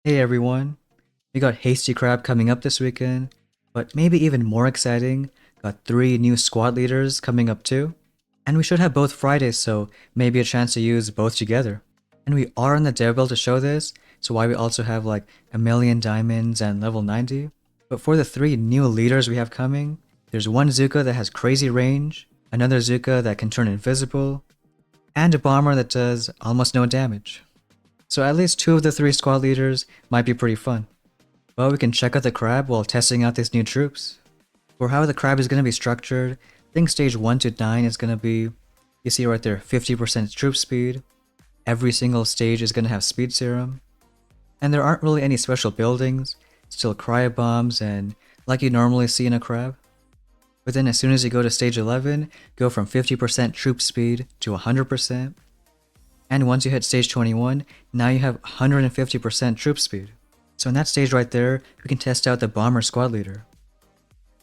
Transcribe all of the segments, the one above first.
Hey everyone, we got Hasty Crab coming up this weekend, but maybe even more exciting, got 3 new squad leaders coming up too. And we should have both Fridays, so maybe a chance to use both together. And we are in the dev build to show this, so why we also have like a million diamonds and level 90. But for the 3 new leaders we have coming, there's one Zuka that has crazy range, another Zuka that can turn invisible, and a bomber that does almost no damage. So at least 2 of the 3 squad leaders might be pretty fun. Well, we can check out the crab while testing out these new troops. For how the crab is going to be structured, I think stage 1 to 9 is going to be, you see right there, 50% troop speed. Every single stage is going to have speed serum. And there aren't really any special buildings, still cryo bombs and like you normally see in a crab. But then as soon as you go to stage 11, go from 50% troop speed to 100%. And once you hit stage 21, now you have 150% troop speed. So in that stage right there, we can test out the bomber squad leader.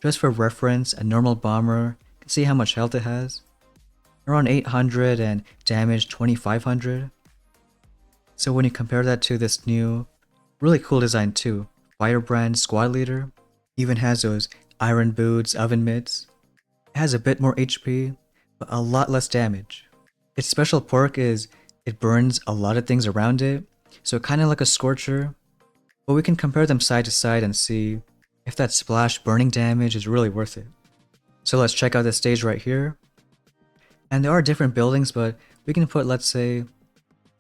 Just for reference, a normal bomber, you can see how much health it has. Around 800 and damage 2500. So when you compare that to this new, really cool design too, Firebrand squad leader, even has those iron boots, oven mitts. It has a bit more HP, but a lot less damage. Its special perk is it burns a lot of things around it, so kinda like a scorcher, but we can compare them side to side and see if that splash burning damage is really worth it. So let's check out this stage right here. And there are different buildings, but we can put, let's say,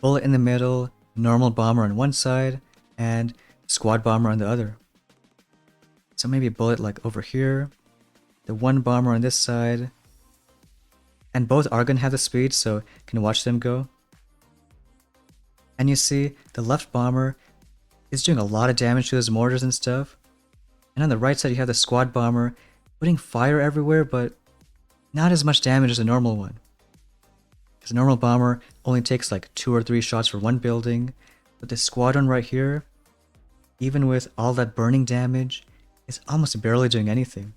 bullet in the middle, normal bomber on one side, and squad bomber on the other. So maybe bullet like over here, the one bomber on this side, and both are gonna have the speed, so you can watch them go. And you see, the left bomber is doing a lot of damage to his mortars and stuff. And on the right side you have the squad bomber putting fire everywhere, but not as much damage as a normal one. Because a normal bomber only takes like 2 or 3 shots for one building, but the squad one right here, even with all that burning damage, is almost barely doing anything.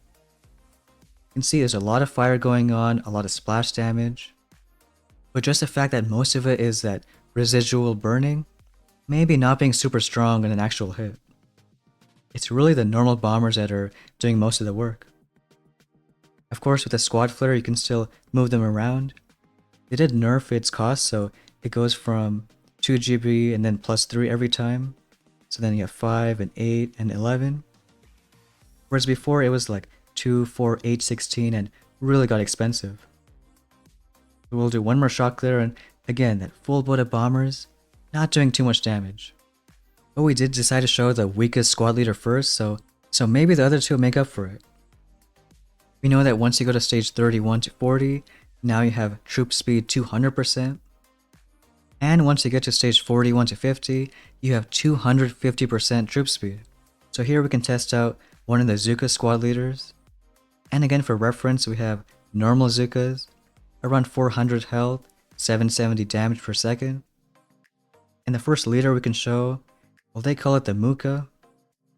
You can see there's a lot of fire going on, a lot of splash damage. But just the fact that most of it is that residual burning, maybe not being super strong in an actual hit. It's really the normal bombers that are doing most of the work. Of course, with the squad flare, you can still move them around. They did nerf its cost, so it goes from 2 GB and then +3 every time. So then you have 5 and 8 and 11. Whereas before it was like 2, 4, 8, 16 and really got expensive. We'll do one more shot clear, and again, that full boat of bombers, not doing too much damage. But we did decide to show the weakest squad leader first, so maybe the other 2 will make up for it. We know that once you go to stage 31 to 40, now you have troop speed 200%. And once you get to stage 41 to 50, you have 250% troop speed. So here we can test out one of the Zuka squad leaders. And again, for reference, we have normal Zukas, around 400 health, 770 damage per second. And the first leader we can show, well, they call it the Muka.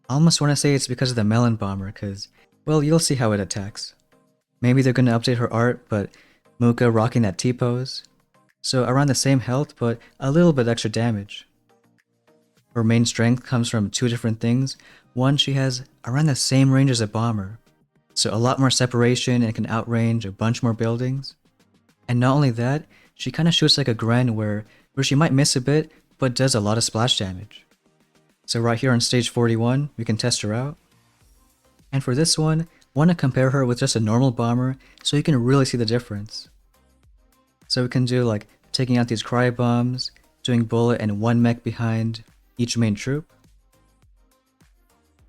I almost want to say it's because of the melon bomber, because, well, you'll see how it attacks. Maybe they're going to update her art, but Muka rocking that T-pose. So around the same health, but a little bit extra damage. Her main strength comes from 2 different things. One, she has around the same range as a bomber, so a lot more separation and can outrange a bunch more buildings. And not only that, she kinda shoots like a Gren where she might miss a bit, but does a lot of splash damage. So right here on stage 41, we can test her out. And for this one, want to compare her with just a normal bomber so you can really see the difference. So we can do like taking out these cryo bombs, doing bullet and 1 mech behind each main troop.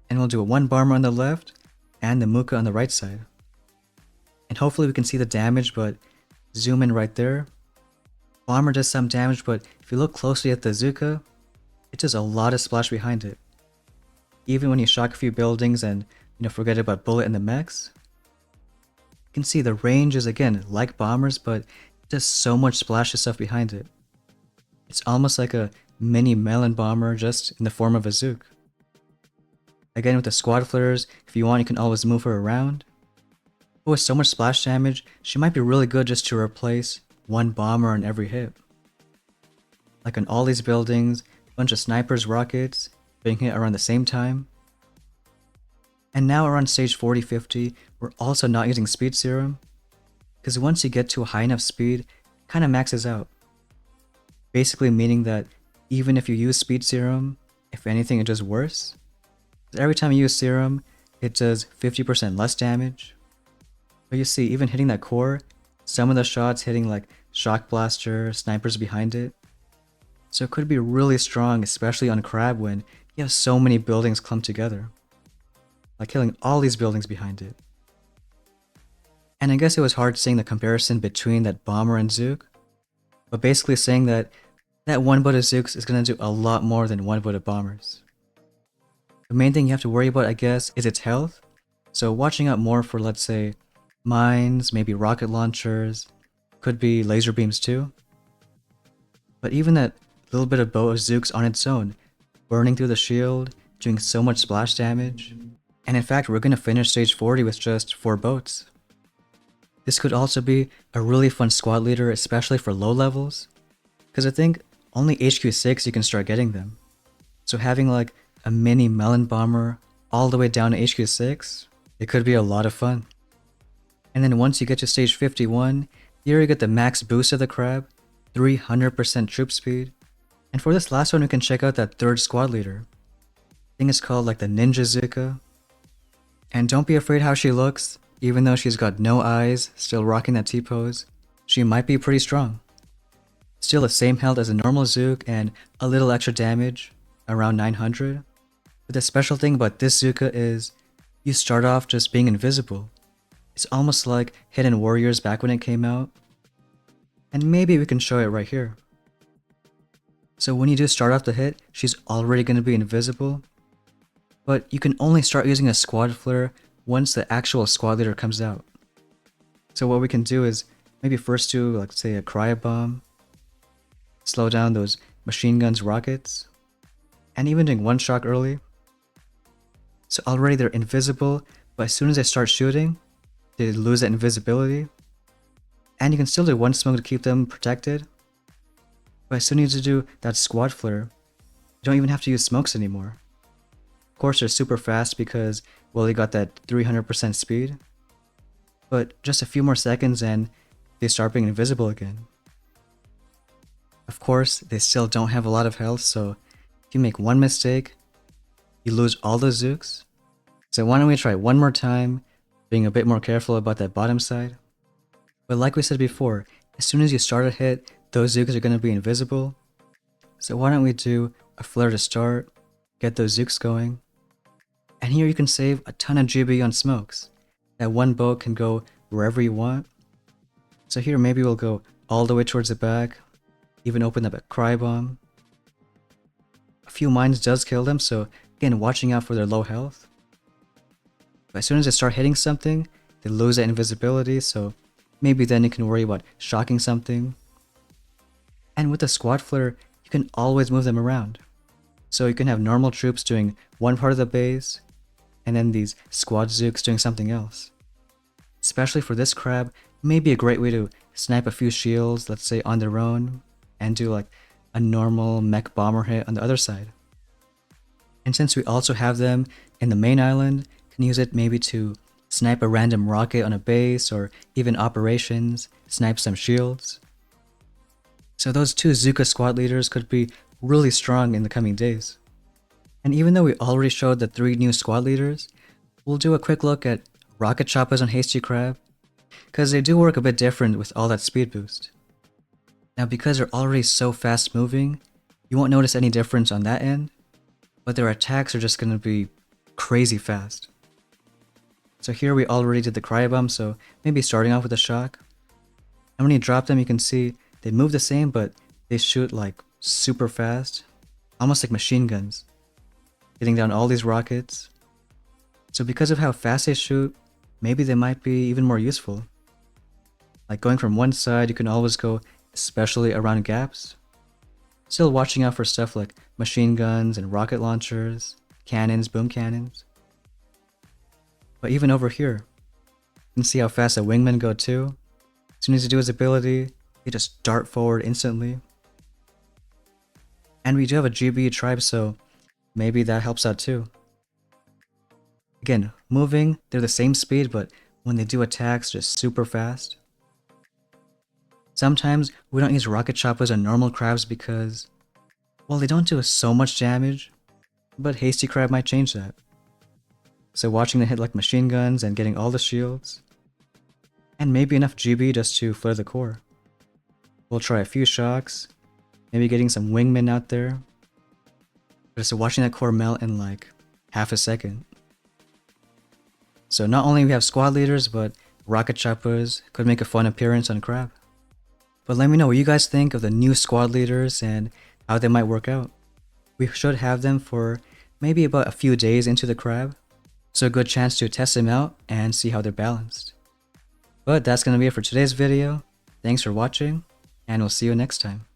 And we'll do a 1 bomber on the left and the Muka on the right side. And hopefully we can see the damage, but zoom in right there. Bomber does some damage, but if you look closely at the Zuka, it does a lot of splash behind it. Even when you shock a few buildings and forget about bullet and the mechs. You can see the range is again like bombers, but it does so much splashy stuff behind it. It's almost like a mini melon bomber just in the form of a Zook. Again with the squad flares, if you want you can always move her around. But with so much splash damage, she might be really good just to replace 1 bomber on every hit. Like on all these buildings, a bunch of snipers, rockets, being hit around the same time. And now around stage 40-50, we're also not using speed serum, because once you get to a high enough speed, it kind of maxes out. Basically meaning that even if you use speed serum, if anything it does worse. Every time you use serum, it does 50% less damage. But you see, even hitting that core, some of the shots hitting like shock blaster, snipers behind it. So it could be really strong, especially on Crab when you have so many buildings clumped together. Like killing all these buildings behind it. And I guess it was hard seeing the comparison between that bomber and Zook, but basically saying that that one boat of Zooks is going to do a lot more than one boat of bombers. The main thing you have to worry about, I guess, is its health. So watching out more for, let's say, mines, maybe rocket launchers, could be laser beams too. But even that little bit of boat of Zooks on its own, burning through the shield, doing so much splash damage. And in fact, we're going to finish stage 40 with just 4 boats. This could also be a really fun squad leader, especially for low levels, because I think only HQ6 you can start getting them. So having like a mini melon bomber all the way down to HQ6, it could be a lot of fun. And then once you get to stage 51, here you get the max boost of the Crab, 300% troop speed. And for this last one, we can check out that third squad leader. I think it's called like the Ninja Zuka. And don't be afraid how she looks, even though she's got no eyes, still rocking that T-pose, she might be pretty strong. Still the same health as a normal Zook and a little extra damage, around 900. But the special thing about this Zuka is, you start off just being invisible. It's almost like Hidden Warriors back when it came out. And maybe we can show it right here. So when you do start off the hit, she's already going to be invisible. But you can only start using a squad flare once the actual squad leader comes out. So what we can do is maybe first do, like, say, a cryo bomb, slow down those machine guns, rockets, and even doing one shot early. So already they're invisible, but as soon as they start shooting, they lose that invisibility. And you can still do one smoke to keep them protected. But as soon as you do that squad flare, you don't even have to use smokes anymore. Of course, they're super fast because, well, they got that 300% speed. But just a few more seconds and they start being invisible again. Of course, they still don't have a lot of health, so if you make one mistake, you lose all those Zooks. So why don't we try one more time, being a bit more careful about that bottom side. But like we said before, as soon as you start a hit, those Zooks are going to be invisible. So why don't we do a flare to start, get those Zooks going. And here you can save a ton of GB on smokes. That one boat can go wherever you want. So here maybe we'll go all the way towards the back, even open up a cry bomb. A few mines does kill them, so again, watching out for their low health. But as soon as they start hitting something, they lose that invisibility, so maybe then you can worry about shocking something. And with the squad flare, you can always move them around. So you can have normal troops doing one part of the base, and then these squad Zooks doing something else. Especially for this Crab, may be a great way to snipe a few shields, let's say on their own, and do like a normal mech bomber hit on the other side. And since we also have them in the main island, can use it maybe to snipe a random rocket on a base, or even operations, snipe some shields. So those two Zuka squad leaders could be really strong in the coming days. And even though we already showed the 3 new squad leaders, we'll do a quick look at rocket choppers on Hasty Crab, because they do work a bit different with all that speed boost. Now because they're already so fast moving, you won't notice any difference on that end, but their attacks are just going to be crazy fast. So here we already did the cryo bomb, so maybe starting off with a shock. And when you drop them, you can see they move the same, but they shoot like super fast, almost like machine guns, hitting down all these rockets. So because of how fast they shoot, maybe they might be even more useful. Like going from one side, you can always go, especially around gaps. Still watching out for stuff like machine guns and rocket launchers, cannons, boom cannons. But even over here, you can see how fast a wingman go too. As soon as you do his ability, he just dart forward instantly. And we do have a GB tribe, so Maybe that helps out too. Again, moving, they're the same speed, but when they do attacks, just super fast. Sometimes we don't use rocket choppers on normal crabs because, well, they don't do so much damage, but Hasty Crab might change that. So watching them hit like machine guns and getting all the shields, and maybe enough GB just to flare the core. We'll try a few shocks, maybe getting some wingmen out there. Just watching that core melt in like half a second. So not only we have squad leaders, but rocket choppers could make a fun appearance on Crab. But let me know what you guys think of the new squad leaders and how they might work out. We should have them for maybe about a few days into the Crab, so a good chance to test them out and see how they're balanced. But that's gonna be it for today's video. Thanks for watching, and we'll see you next time.